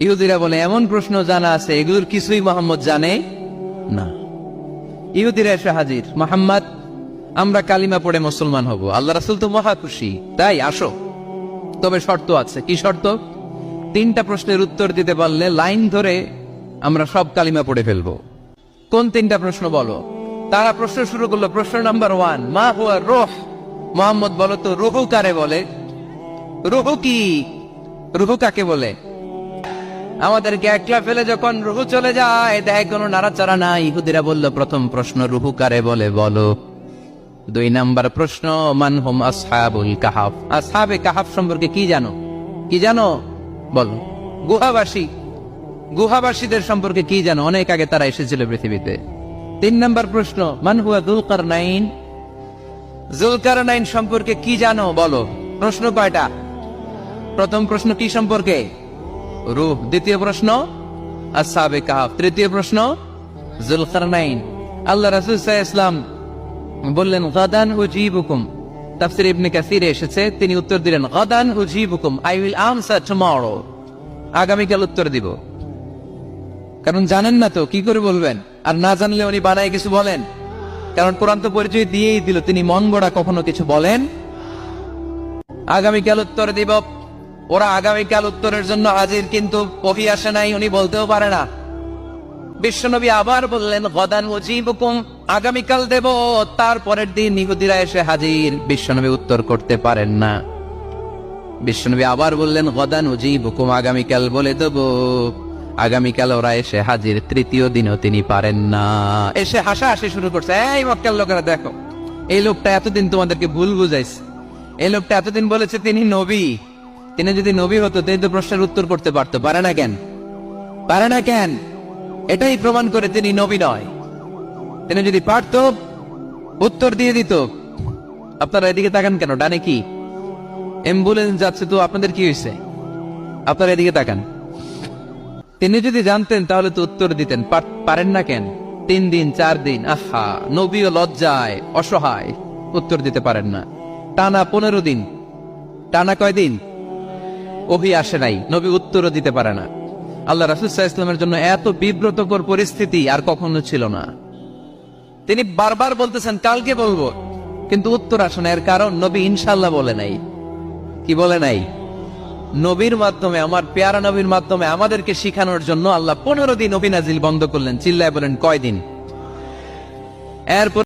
ইহুদিরা বলে এমন প্রশ্ন জানা আছে এগুলোর কিছুই মোহাম্মদ জানে না। ইহুদিরা এসে হাজির, মোহাম্মদ আমরা কালিমা পড়ে মুসলমান হব, আল্লাহ রাসূল তো মহা খুশি, তাই আসো, তবে শর্ত আছে। কি শর্ত? 3টা প্রশ্নের উত্তর দিতে পারলে লাইন ধরে আমরা সব কালিমা পড়ে ফেলবো। কোন 3টা প্রশ্ন বলো? তারা প্রশ্ন শুরু করলো। প্রশ্ন নাম্বার 1, মা হুয়া রূহ। মোহাম্মদ বলো তো রূহ কারে বলে? রূহ কি? রূহ কাকে বলে? আমাদেরকে একলা ফেলে যখন রূহ চলে যায় দেয় কোনো নাড়াচাড়া নাই। ইহুদিরা বলল প্রথম প্রশ্ন রূহ কারে বলে বলো। 2 নাম্বার প্রশ্ন মান হুম আসহাবুল কাহাফ। আসহাবে কাহাফ সম্পর্কে কি জানো? কি জানো বলো। গুহাবাসী, গুহাবাসীদের সম্পর্কে কি জানো? অনেক আগে তারা এসেছিল পৃথিবীতে। 3 নাম্বার প্রশ্ন মান হুয়া যুলকারনাইন। যুলকারনাইন সম্পর্কে কি জানো বলো। প্রশ্ন কয়টা? প্রথম প্রশ্ন কি সম্পর্কে? রূহ। দ্বিতীয় প্রশ্ন আসহাবে কাহাফ। তৃতীয় প্রশ্ন যুলকারনাইন। আল্লাহ রাসূল সাল্লাল্লাহু আলাইহি ওয়াসাল্লাম বললেন গাদান উজিবুকুম। তাফসীর ইবনে কাসিরে এসেছে, তিনি উত্তর দিলেন গাদান উজিবুকুম, আই উইল আনসার টুমরো। আগামীকাল উত্তর দিব। কারণ জানেন না তো কি করে বলবেন, আর না জানলে উনি বানায় কিছু বলেন। কারণ কোরআন তো পরিচয় দিয়েই দিল, তিনি মন গড়া কখনো কিছু বলেন। আগামীকাল উত্তর দিব। ওরা আগামীকাল উত্তরের জন্য হাজির, কিন্তু ওহী আসে নাই, উনি বলতেও পারে না। বিশ্বনবী আবার বললেন গদান উজিবুকুম, আগামীকাল দেব। তারপরের দিন ইহুদিরা এসে হাজির, বিশ্বনবী উত্তর করতে পারেন না। বিশ্বনবী আবার বললেন গদান উজিবুকুম, আগামীকাল বলে দেব। আগামীকাল ওরা এসে হাজির, তৃতীয় দিনও তিনি পারেন না। এসে হাসাহাসি শুরু করছে, এই মক্কার লোকেরা দেখো, এই লোকটা এতদিন তোমাদেরকে ভুল বুঝাইছে। এই লোকটা এতদিন বলেছে তিনি নবী। তিনি যদি নবী হতো তিনি তো প্রশ্নের উত্তর করতে পারতো, পারে না কেন? পারে না কেন? এটাই প্রমাণ করে তিনি নবী নয়। তিনি যদি পারত উত্তর দিয়ে দিত। আপনারা এদিকে তাকান কেন? ডানে কি অ্যাম্বুলেন্স যাচ্ছে, তো আপনাদের কি হয়েছে? আপনারা এদিকে তাকান। তিনি যদি জানতেন তাহলে তো উত্তর দিতেন, পারেন না কেন? 3 দিন 4 দিন, আহা, নবীও লজ্জায় অসহায়, উত্তর দিতে পারেন না। টানা 15 দিন, টানা কয়দিন ওহী আসে নাই, নবী উত্তরও দিতে পারে না। আল্লাহ রাসূল সাল্লাল্লাহু আলাইহি ওয়াসাল্লামের জন্য এত বিব্রতকর পরিস্থিতি আর কখনো ছিল না। তিনি বারবার বলতেছেন কালকে বলবো, কিন্তু উত্তর আসে না। এর কারণ নবী ইনশাআল্লাহ বলে নাই। কি বলে নাই? নবীর মাধ্যমে, আমার পেয়ারা নবীর মাধ্যমে আমাদেরকে শিখানোর জন্য আল্লাহ 15 দিন ওহী নাজিল বন্ধ করলেন। চিল্লায় বলেন কয়দিন? এরপর